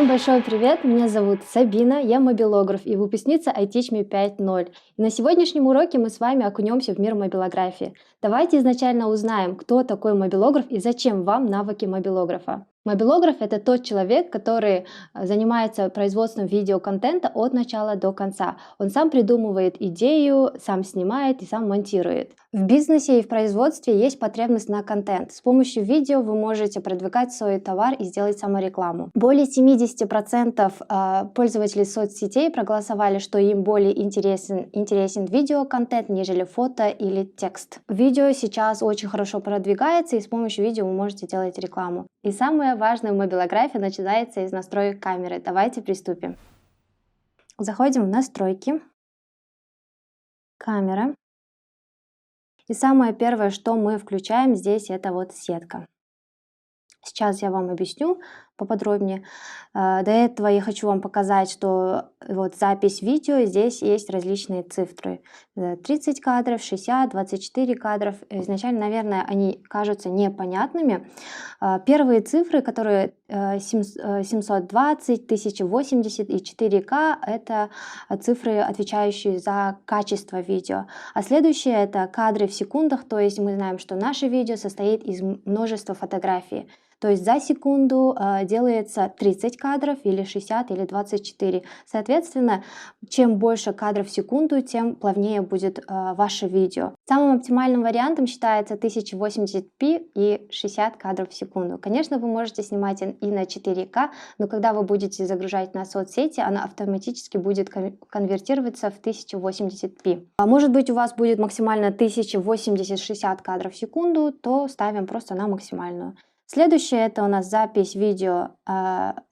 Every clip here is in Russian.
Всем большой привет! Меня зовут Сабина, я мобилограф и выпускница iTeach Me 5.0. И на сегодняшнем уроке мы с вами окунемся в мир мобилографии. Давайте изначально узнаем, кто такой мобилограф и зачем вам навыки мобилографа. Мобилограф — это тот человек, который занимается производством видеоконтента от начала до конца. Он сам придумывает идею, сам снимает и сам монтирует. В бизнесе и в производстве есть потребность на контент. С помощью видео вы можете продвигать свой товар и сделать саморекламу. Более 70% пользователей соцсетей проголосовали, что им более интересен видеоконтент, нежели фото или текст. Видео сейчас очень хорошо продвигается, и с помощью видео вы можете делать рекламу. И самое важное в мобилографии начинается из настроек камеры. Давайте приступим. Заходим в настройки, камера. И самое первое, что мы включаем здесь, это вот сетка. Сейчас я вам объясню поподробнее. До этого я хочу вам показать, что вот запись видео, здесь есть различные цифры. 30 кадров, 60, 24 кадров. Изначально, наверное, они кажутся непонятными. Первые цифры, которые 720, 1080 и 4К, это цифры, отвечающие за качество видео. А следующее — это кадры в секундах, то есть мы знаем, что наше видео состоит из множества фотографий. То есть за секунду делается 30 кадров или 60 или 24. Соответственно, чем больше кадров в секунду, тем плавнее будет ваше видео. Самым оптимальным вариантом считается 1080p и 60 кадров в секунду. Конечно, вы можете снимать и на 4К, но когда вы будете загружать на соцсети, она автоматически будет конвертироваться в 1080p. А может быть, у вас будет максимально 1080-60 кадров в секунду, то ставим просто на максимальную. Следующее — это у нас запись видео,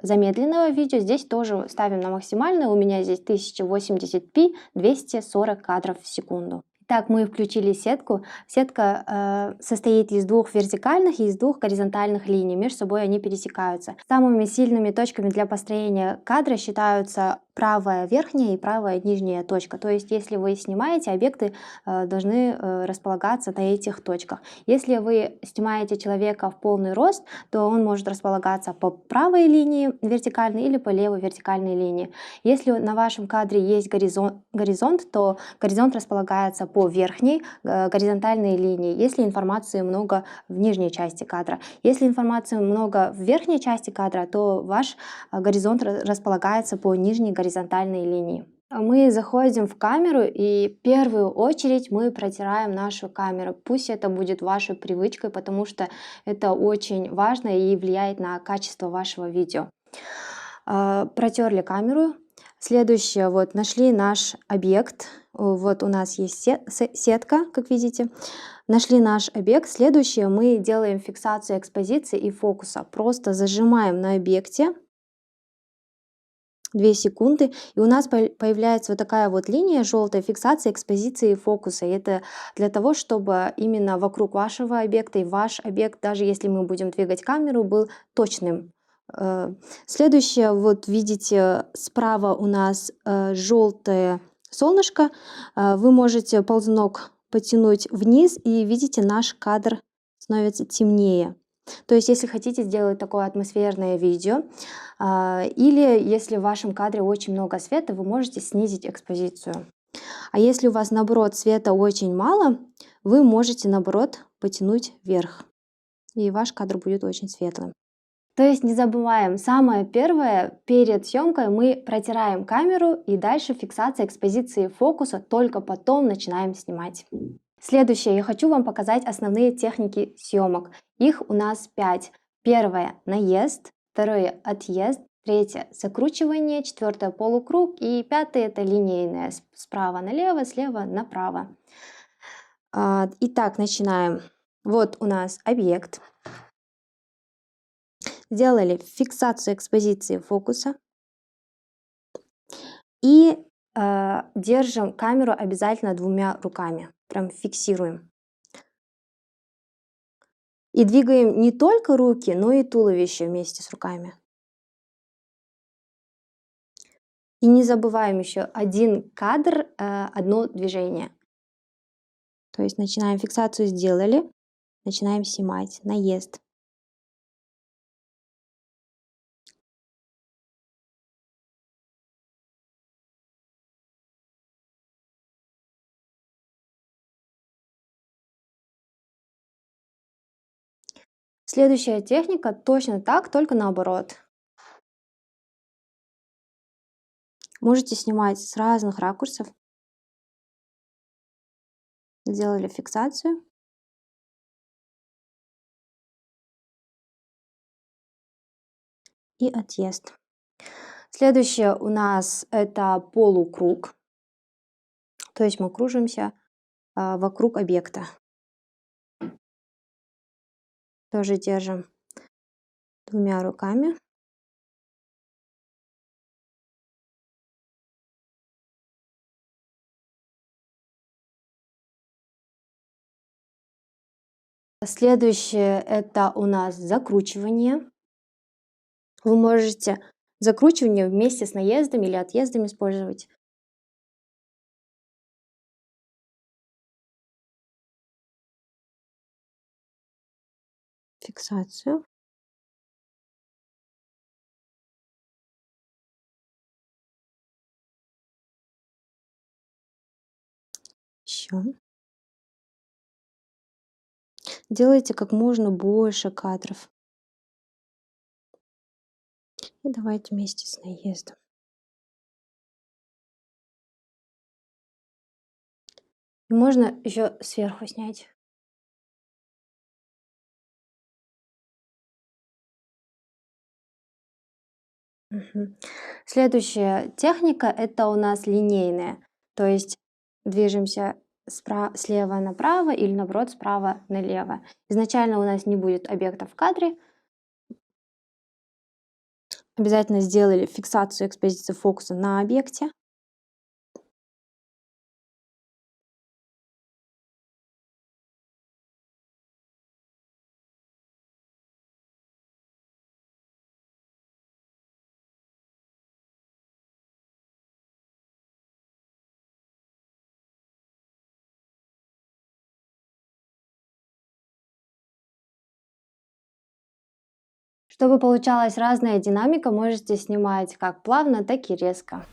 замедленного видео. Здесь тоже ставим на максимальную. У меня здесь 1080p, 240 кадров в секунду. Так, мы включили сетку. Сетка состоит из двух вертикальных и из двух горизонтальных линий. Между собой они пересекаются. Самыми сильными точками для построения кадра считаются правая верхняя и правая нижняя точка. То есть, если вы снимаете, объекты должны располагаться на этих точках. Если вы снимаете человека в полный рост, то он может располагаться по правой линии вертикальной или по левой вертикальной линии. Если на вашем кадре есть горизонт, то горизонт располагается по верхней горизонтальной линии, если информации много в нижней части кадра. Если информации много в верхней части кадра, то ваш горизонт располагается по нижней горизонтальной линии. Мы заходим в камеру, и в первую очередь мы протираем нашу камеру. Пусть это будет вашей привычкой, потому что это очень важно и влияет на качество вашего видео. Протерли камеру. Следующее, вот нашли наш объект. Вот у нас есть сетка, как видите. Нашли наш объект. Следующее, мы делаем фиксацию экспозиции и фокуса. Просто зажимаем на объекте 2 секунды, и у нас появляется вот такая вот линия желтая, фиксация экспозиции и фокуса. И это для того, чтобы именно вокруг вашего объекта и ваш объект, даже если мы будем двигать камеру, был точным. Следующее, вот видите, справа у нас желтое солнышко. Вы можете ползунок потянуть вниз, и видите, наш кадр становится темнее. То есть, если хотите сделать такое атмосферное видео, или если в вашем кадре очень много света, вы можете снизить экспозицию. А если у вас, наоборот, света очень мало, вы можете, наоборот, потянуть вверх, и ваш кадр будет очень светлым. То есть не забываем, самое первое, перед съемкой мы протираем камеру, и дальше фиксация экспозиции фокуса, только потом начинаем снимать. Следующее, я хочу вам показать основные техники съемок. Их у нас 5. Первое — наезд, второе — отъезд, третье — закручивание, четвертое — полукруг, и пятое — это линейное, справа налево, слева направо. Итак, начинаем. Вот у нас объект. Сделали фиксацию экспозиции фокуса. И держим камеру обязательно 2 руками. Прям фиксируем. И двигаем не только руки, но и туловище вместе с руками. И не забываем еще один кадр, одно движение. То есть начинаем фиксацию, сделали, начинаем снимать, наезд. Следующая техника точно так, только наоборот. Можете снимать с разных ракурсов. Сделали фиксацию. И отъезд. Следующее у нас это полукруг. То есть мы кружимся вокруг объекта. Тоже держим двумя руками. Следующее это у нас закручивание. Вы можете закручивание вместе с наездом или отъездом использовать. Фиксацию. Еще. Делайте как можно больше кадров. И давайте вместе с наездом. И можно еще сверху снять. Следующая техника это у нас линейная. То есть движемся слева направо или наоборот справа налево. Изначально у нас не будет объекта в кадре. Обязательно сделали фиксацию экспозиции фокуса на объекте. Чтобы получалась разная динамика, можете снимать как плавно, так и резко.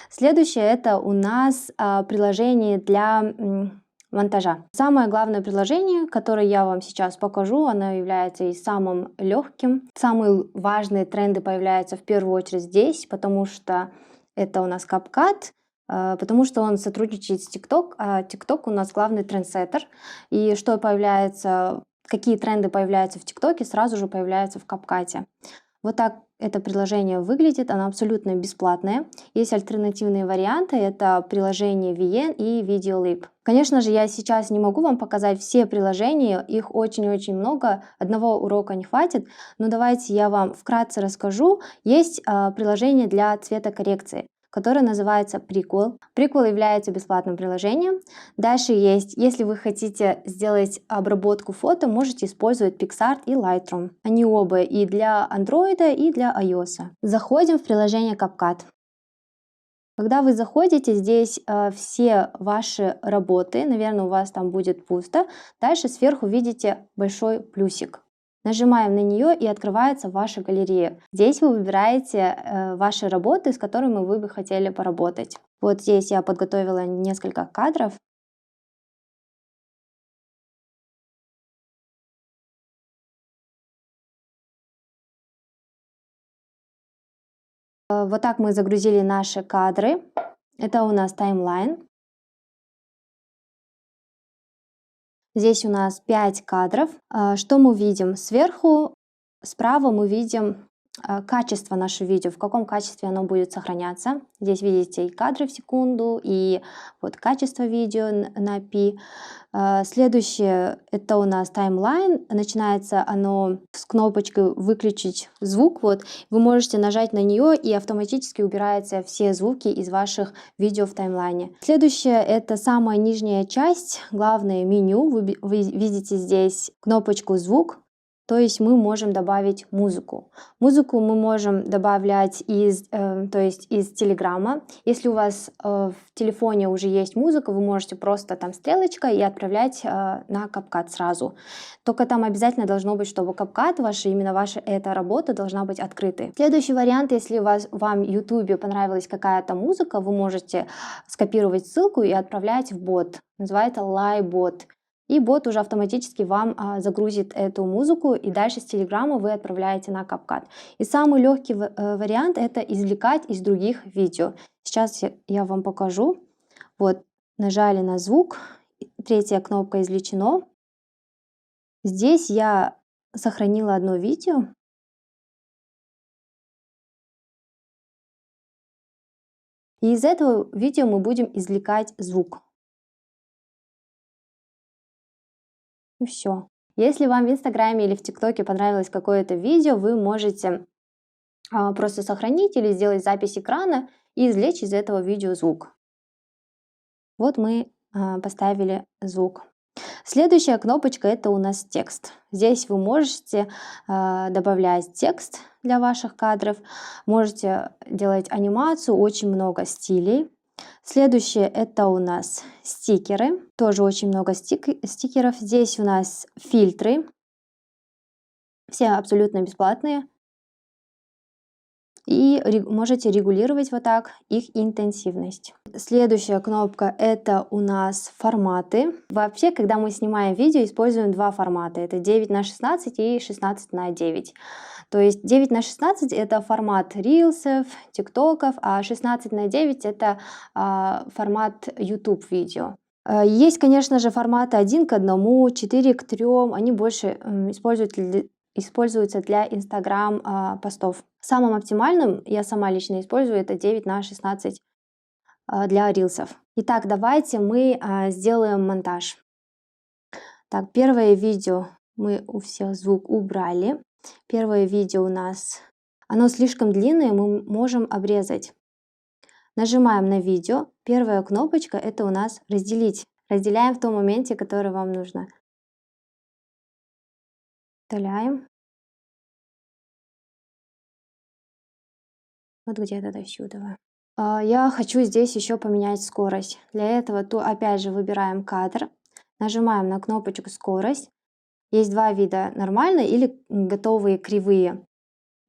Следующее это у нас приложение для монтажа. Самое главное приложение, которое я вам сейчас покажу, оно является и самым легким. Самые важные тренды появляются в первую очередь здесь, потому что это у нас CapCut, потому что он сотрудничает с TikTok, а TikTok у нас главный трендсеттер. И что появляется, какие тренды появляются в ТикТоке, сразу же появляются в CapCut. Вот так это приложение выглядит, оно абсолютно бесплатное. Есть альтернативные варианты, это приложение VN и Videolip. Конечно же, я сейчас не могу вам показать все приложения, их очень-очень много, одного урока не хватит, но давайте я вам вкратце расскажу. Есть приложение для цветокоррекции, которое называется Prequel. Prequel является бесплатным приложением. Дальше есть, если вы хотите сделать обработку фото, можете использовать PicsArt и Lightroom. Они оба и для Android, и для iOS. Заходим в приложение CapCut. Когда вы заходите, здесь все ваши работы, наверное, у вас там будет пусто. Дальше сверху видите большой плюсик. Нажимаем на нее и открывается ваша галерея. Здесь вы выбираете ваши работы, с которыми вы бы хотели поработать. Вот здесь я подготовила несколько кадров. Вот так мы загрузили наши кадры. Это у нас таймлайн. Здесь у нас 5 кадров. Что мы видим? Сверху, справа мы видим качество нашего видео, в каком качестве оно будет сохраняться. Здесь видите и кадры в секунду, и вот качество видео на P. Следующее это у нас таймлайн. Начинается оно с кнопочкой «Выключить звук». Вот. Вы можете нажать на нее, и автоматически убираются все звуки из ваших видео в таймлайне. Следующее это самая нижняя часть, главное меню. Вы видите здесь кнопочку «Звук». То есть мы можем добавить музыку. Музыку мы можем добавлять из Телеграма. Если у вас в телефоне уже есть музыка, вы можете просто там стрелочка и отправлять на CapCut сразу. Только там обязательно должно быть, чтобы CapCut именно ваша эта работа должна быть открытой. Следующий вариант, если вам в YouTube понравилась какая-то музыка, вы можете скопировать ссылку и отправлять в бот. Называется LiveBot. И бот уже автоматически вам загрузит эту музыку, и дальше с Телеграма вы отправляете на CapCut. И самый легкий вариант это извлекать из других видео. Сейчас я вам покажу. Вот, нажали на звук, третья кнопка извлечено. Здесь я сохранила одно видео. И из этого видео мы будем извлекать звук. И все. Если вам в Инстаграме или в ТикТоке понравилось какое-то видео, вы можете просто сохранить или сделать запись экрана и извлечь из этого видео звук. Вот мы поставили звук. Следующая кнопочка это у нас текст. Здесь вы можете добавлять текст для ваших кадров, можете делать анимацию, очень много стилей. Следующее это у нас стикеры, тоже очень много стикеров. Здесь у нас фильтры, все абсолютно бесплатные. И можете регулировать вот так их интенсивность. Следующая кнопка это у нас форматы. Вообще, когда мы снимаем видео, используем два формата. Это 9:16 и 16:9. То есть 9:16 это формат рилсов, тиктоков, а 16:9 это формат YouTube видео. Есть, конечно же, форматы 1:1, 4:3. Они больше используются для Instagram постов. Самым оптимальным, я сама лично использую, это 9:16 для рилсов. Итак, давайте мы сделаем монтаж. Так, первое видео мы у всех звук убрали. Первое видео у нас, оно слишком длинное, мы можем обрезать. Нажимаем на видео. Первая кнопочка это у нас разделить. Разделяем в том моменте, который вам нужно. Вставляем. Вот где-то до сюда. Я хочу здесь еще поменять скорость. Для этого то опять же выбираем кадр, нажимаем на кнопочку скорость. Есть два вида: нормальные или готовые кривые.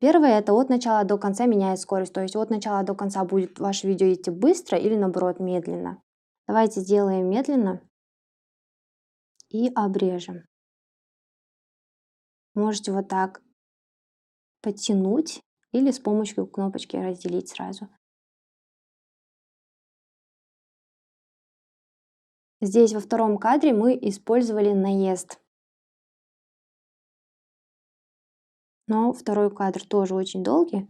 Первое это от начала до конца меняет скорость, то есть от начала до конца будет ваше видео идти быстро или наоборот медленно. Давайте сделаем медленно и обрежем. Можете вот так подтянуть или с помощью кнопочки разделить сразу. Здесь во втором кадре мы использовали наезд. Но второй кадр тоже очень долгий.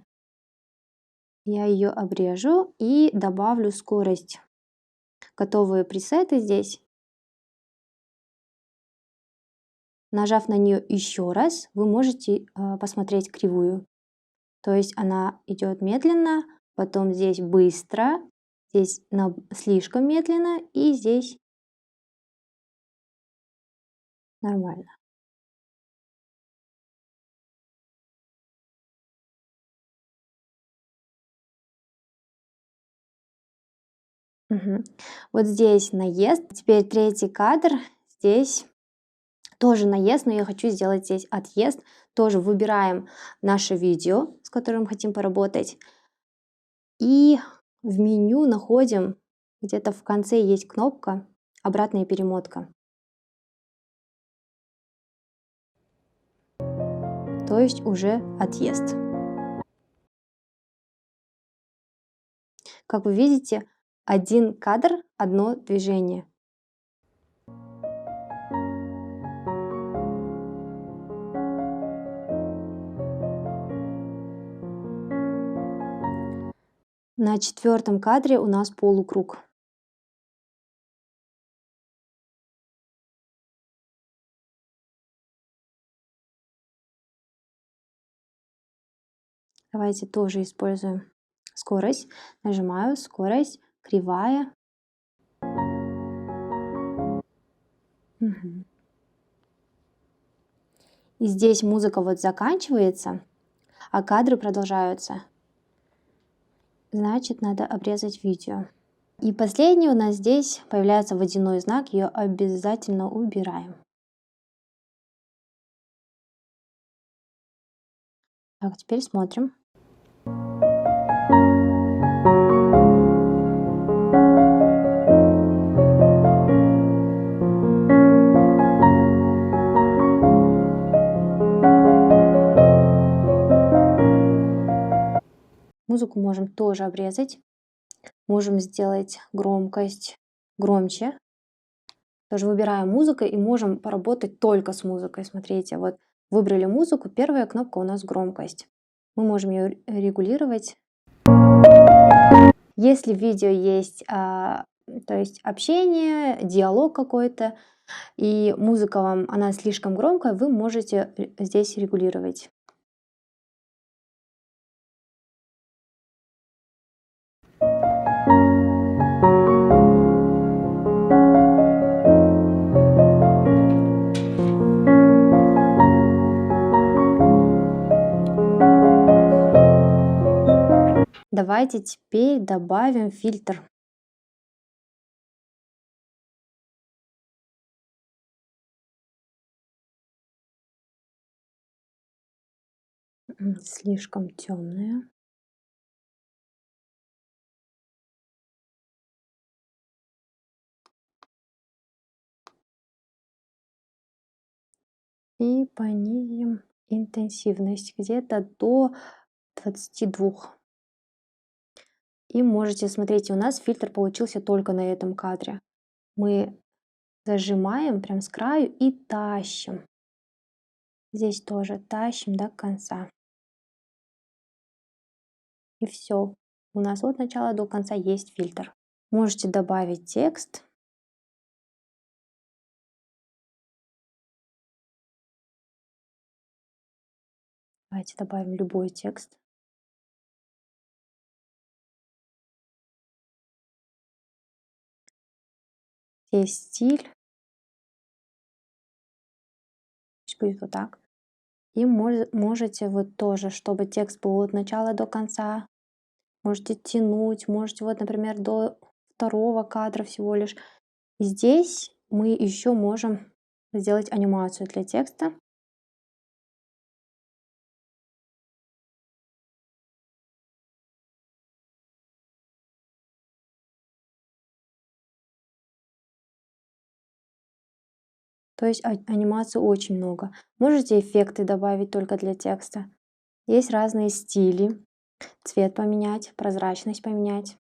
Я ее обрежу и добавлю скорость. Готовые пресеты здесь. Нажав на нее еще раз, вы можете посмотреть кривую. То есть она идет медленно, потом здесь быстро, здесь слишком медленно и здесь нормально. Угу. Вот здесь наезд. Теперь третий кадр. Здесь тоже наезд, но я хочу сделать здесь отъезд. Тоже выбираем наше видео, с которым хотим поработать. И в меню находим, где-то в конце есть кнопка «Обратная перемотка». То есть уже отъезд. Как вы видите, один кадр, одно движение. На четвертом кадре у нас полукруг. Давайте тоже используем скорость. Нажимаю скорость, кривая. Угу. И здесь музыка вот заканчивается, а кадры продолжаются. Значит, надо обрезать видео. И последний у нас здесь появляется водяной знак, ее обязательно убираем. Так, теперь смотрим. музыку можем тоже обрезать. Можем сделать громкость громче. Тоже выбираем музыку и можем поработать только с музыкой. Смотрите, вот выбрали музыку, первая кнопка у нас громкость. Мы можем ее регулировать. Если в видео есть то есть общение, диалог какой-то, и музыка вам, она слишком громкая, вы можете здесь регулировать. Давайте теперь добавим фильтр. Слишком темная. И понизим интенсивность где-то до 22. И можете, смотрите, у нас фильтр получился только на этом кадре. Мы зажимаем прям с краю и тащим. Здесь тоже тащим до конца. И все. У нас от начала до конца есть фильтр. Можете добавить текст. Давайте добавим любой текст. Здесь стиль. Пусть будет вот так. И можете вот тоже, чтобы текст был от начала до конца. Можете тянуть, можете вот, например, до второго кадра всего лишь. И здесь мы еще можем сделать анимацию для текста. То есть анимации очень много. Можете эффекты добавить только для текста. Есть разные стили. Цвет поменять, прозрачность поменять.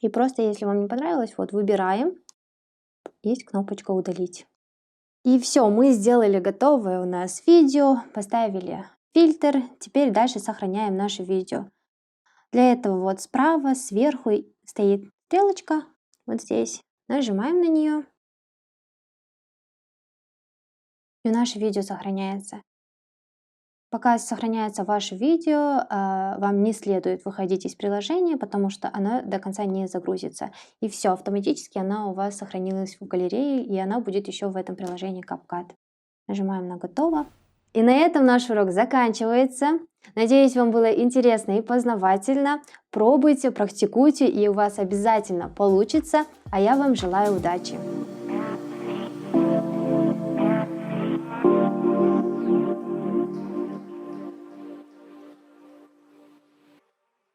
И просто, если вам не понравилось, вот выбираем. Есть кнопочка «Удалить». И все, мы сделали готовое у нас видео, поставили фильтр. Теперь дальше сохраняем наше видео. Для этого вот справа, сверху стоит стрелочка. Вот здесь. Нажимаем на нее. И наше видео сохраняется. Пока сохраняется ваше видео, вам не следует выходить из приложения, потому что оно до конца не загрузится. И все, автоматически она у вас сохранилась в галерее, и она будет еще в этом приложении CapCut. Нажимаем на «Готово». И на этом наш урок заканчивается. Надеюсь, вам было интересно и познавательно. Пробуйте, практикуйте, и у вас обязательно получится. А я вам желаю удачи!